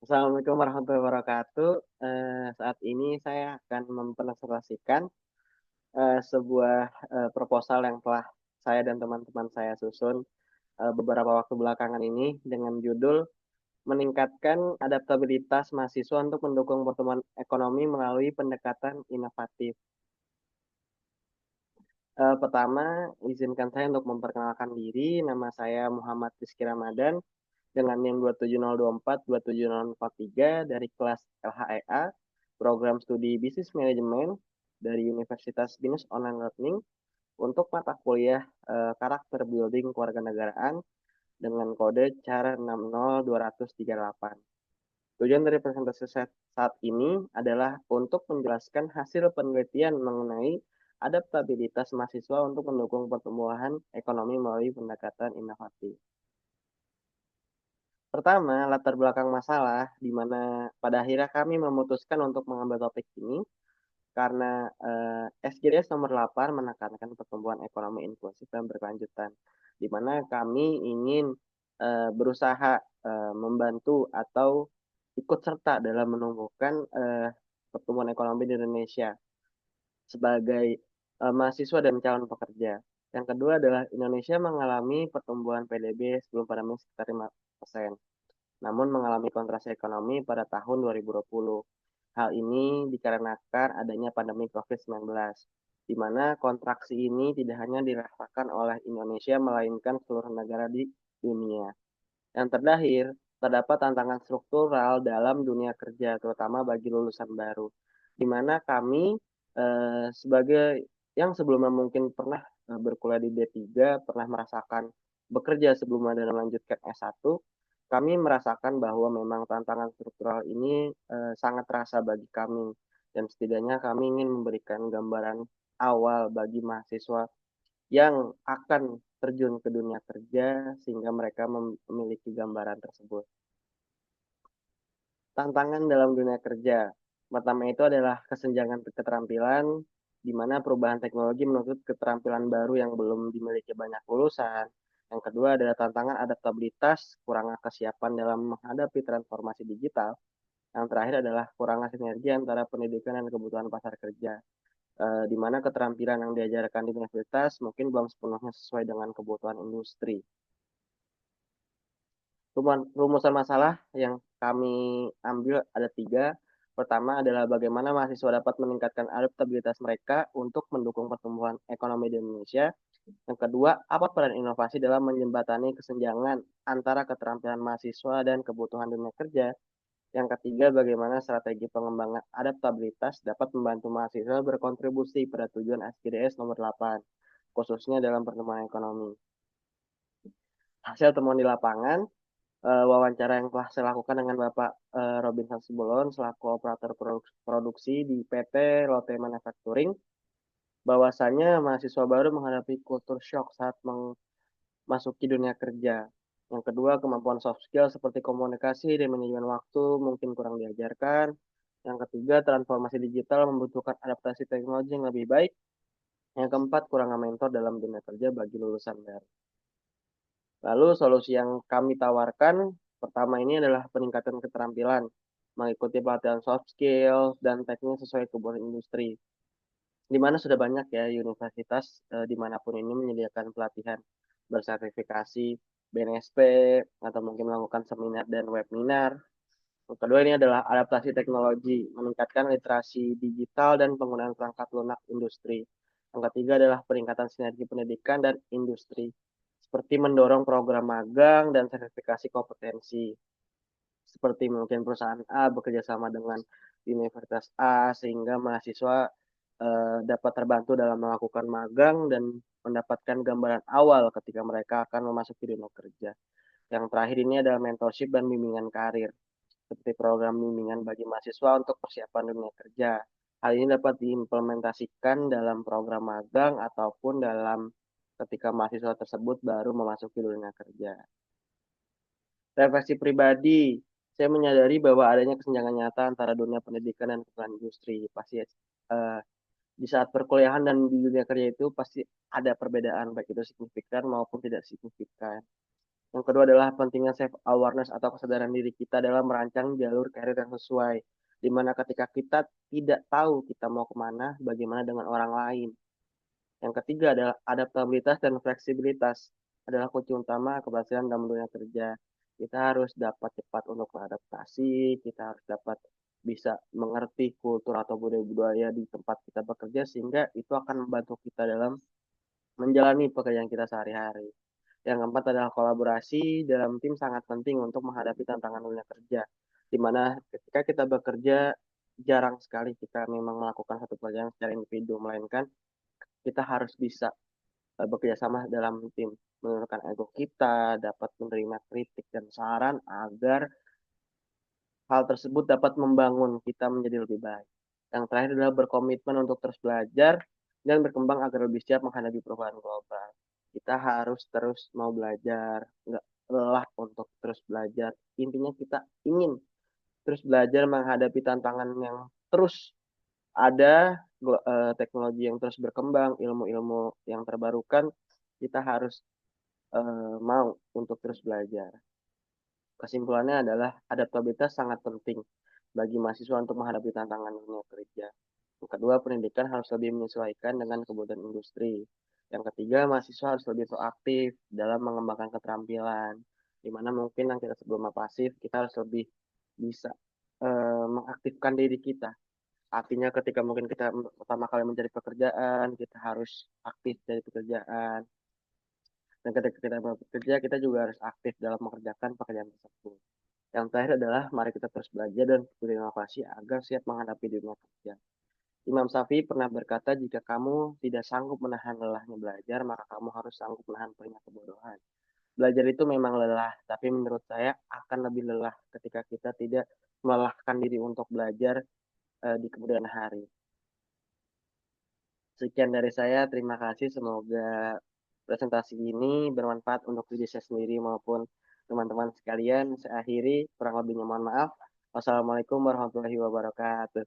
Assalamualaikum warahmatullahi wabarakatuh. Saat ini saya akan mempresentasikan sebuah proposal yang telah saya dan teman-teman saya susun beberapa waktu belakangan ini dengan judul meningkatkan adaptabilitas mahasiswa untuk mendukung pertumbuhan ekonomi melalui pendekatan inovatif. Pertama, izinkan saya untuk memperkenalkan diri. Nama saya Muhammad Rizky Ramadan dengan NIM 27024 27043 dari kelas LHEA, Program Studi Bisnis Manajemen dari Universitas Binus Online Learning untuk mata kuliah Karakter Building Kewarganegaraan dengan kode CAR 60238. Tujuan dari presentasi saat ini adalah untuk menjelaskan hasil penelitian mengenai adaptabilitas mahasiswa untuk mendukung pertumbuhan ekonomi melalui pendekatan inovatif. Pertama, latar belakang masalah, di mana pada akhirnya kami memutuskan untuk mengambil topik ini karena SGDS nomor 8 menekankan pertumbuhan ekonomi inklusif dan berkelanjutan, di mana kami ingin berusaha membantu atau ikut serta dalam menumbuhkan pertumbuhan ekonomi di Indonesia sebagai mahasiswa dan calon pekerja. Yang kedua adalah Indonesia mengalami pertumbuhan PDB sebelum pandemi sekitar 5%, namun mengalami kontraksi ekonomi pada tahun 2020. Hal ini dikarenakan adanya pandemi COVID-19, di mana kontraksi ini tidak hanya dirasakan oleh Indonesia, melainkan seluruh negara di dunia. Yang terakhir, terdapat tantangan struktural dalam dunia kerja, terutama bagi lulusan baru, di mana kami sebagai yang sebelumnya mungkin pernah berkuliah di D3, pernah merasakan bekerja sebelum ada melanjutkan S1, kami merasakan bahwa memang tantangan struktural ini sangat terasa bagi kami, dan setidaknya kami ingin memberikan gambaran awal bagi mahasiswa yang akan terjun ke dunia kerja sehingga mereka memiliki gambaran tersebut. Tantangan dalam dunia kerja. Pertama itu adalah kesenjangan keterampilan, di mana perubahan teknologi menuntut keterampilan baru yang belum dimiliki banyak lulusan. Yang kedua adalah tantangan adaptabilitas, kurangnya kesiapan dalam menghadapi transformasi digital. Yang terakhir adalah kurangnya sinergi antara pendidikan dan kebutuhan pasar kerja, di mana keterampilan yang diajarkan di universitas mungkin belum sepenuhnya sesuai dengan kebutuhan industri. Rumusan masalah yang kami ambil ada tiga. Pertama adalah bagaimana mahasiswa dapat meningkatkan adaptabilitas mereka untuk mendukung pertumbuhan ekonomi di Indonesia. Yang kedua, apa peran inovasi dalam menjembatani kesenjangan antara keterampilan mahasiswa dan kebutuhan dunia kerja. Yang ketiga, bagaimana strategi pengembangan adaptabilitas dapat membantu mahasiswa berkontribusi pada tujuan SKDS nomor 8, khususnya dalam pertumbuhan ekonomi. Hasil temuan di lapangan, wawancara yang telah saya lakukan dengan Bapak Robin Hasibolon selaku operator produksi di PT Lotte Manufacturing, bahwasanya mahasiswa baru menghadapi kultur shock saat memasuki dunia kerja. Yang kedua, kemampuan soft skill seperti komunikasi dan manajemen waktu mungkin kurang diajarkan. Yang ketiga, transformasi digital membutuhkan adaptasi teknologi yang lebih baik. Yang keempat, kurangnya mentor dalam dunia kerja bagi lulusan baru. Lalu solusi yang kami tawarkan pertama ini adalah peningkatan keterampilan, mengikuti pelatihan soft skills dan teknik sesuai kebutuhan industri. Di mana sudah banyak ya universitas dimanapun ini menyediakan pelatihan bersertifikasi BNSP atau mungkin melakukan seminar dan webinar. Yang kedua ini adalah adaptasi teknologi, meningkatkan literasi digital dan penggunaan perangkat lunak industri. Yang ketiga adalah peningkatan sinergi pendidikan dan industri, seperti mendorong program magang dan sertifikasi kompetensi. Seperti mungkin perusahaan A bekerja sama dengan Universitas A sehingga mahasiswa dapat terbantu dalam melakukan magang dan mendapatkan gambaran awal ketika mereka akan memasuki dunia kerja. Yang terakhir ini adalah mentorship dan bimbingan karir, seperti program bimbingan bagi mahasiswa untuk persiapan dunia kerja. Hal ini dapat diimplementasikan dalam program magang ataupun dalam ketika mahasiswa tersebut baru memasuki dunia kerja. Refleksi pribadi, saya menyadari bahwa adanya kesenjangan nyata antara dunia pendidikan dan kebutuhan industri. Pasti di saat perkuliahan dan di dunia kerja itu pasti ada perbedaan, baik itu signifikan maupun tidak signifikan. Yang kedua adalah pentingnya self awareness atau kesadaran diri kita dalam merancang jalur karir yang sesuai. Di mana ketika kita tidak tahu kita mau kemana, bagaimana dengan orang lain. Yang ketiga adalah adaptabilitas dan fleksibilitas adalah kunci utama keberhasilan dalam dunia kerja. Kita harus dapat cepat untuk beradaptasi, kita harus dapat bisa mengerti kultur atau budaya-budaya di tempat kita bekerja sehingga itu akan membantu kita dalam menjalani pekerjaan kita sehari-hari. Yang keempat adalah kolaborasi dalam tim sangat penting untuk menghadapi tantangan dunia kerja. Di mana ketika kita bekerja jarang sekali kita memang melakukan satu pekerjaan secara individu, melainkan kita harus bisa bekerja sama dalam tim, menurunkan ego kita, dapat menerima kritik dan saran agar hal tersebut dapat membangun kita menjadi lebih baik. Yang terakhir adalah berkomitmen untuk terus belajar dan berkembang agar lebih siap menghadapi perubahan global. Kita harus terus mau belajar, nggak lelah untuk terus belajar. Intinya kita ingin terus belajar menghadapi tantangan yang terus ada, teknologi yang terus berkembang, ilmu-ilmu yang terbarukan, kita harus mau untuk terus belajar. Kesimpulannya adalah adaptabilitas sangat penting bagi mahasiswa untuk menghadapi tantangan dunia kerja. Yang kedua, pendidikan harus lebih menyesuaikan dengan kebutuhan industri. Yang ketiga, mahasiswa harus lebih proaktif dalam mengembangkan keterampilan. Di mana mungkin yang kita sebelumnya pasif, kita harus lebih bisa mengaktifkan diri kita. Artinya ketika mungkin kita pertama kali mencari pekerjaan, kita harus aktif dari pekerjaan. Dan ketika kita bekerja, kita juga harus aktif dalam mengerjakan pekerjaan tersebut. Yang terakhir adalah mari kita terus belajar dan berinovasi agar siap menghadapi dunia kerja. Imam Syafi'i pernah berkata, jika kamu tidak sanggup menahan lelahnya belajar, maka kamu harus sanggup menahan perihnya kebodohan. Belajar itu memang lelah, tapi menurut saya akan lebih lelah ketika kita tidak melelahkan diri untuk belajar di kemudian hari. Sekian dari saya, terima kasih. Semoga presentasi ini bermanfaat untuk diri saya sendiri maupun teman-teman sekalian. Saya akhiri, kurang lebihnya mohon maaf. Wassalamualaikum warahmatullahi wabarakatuh.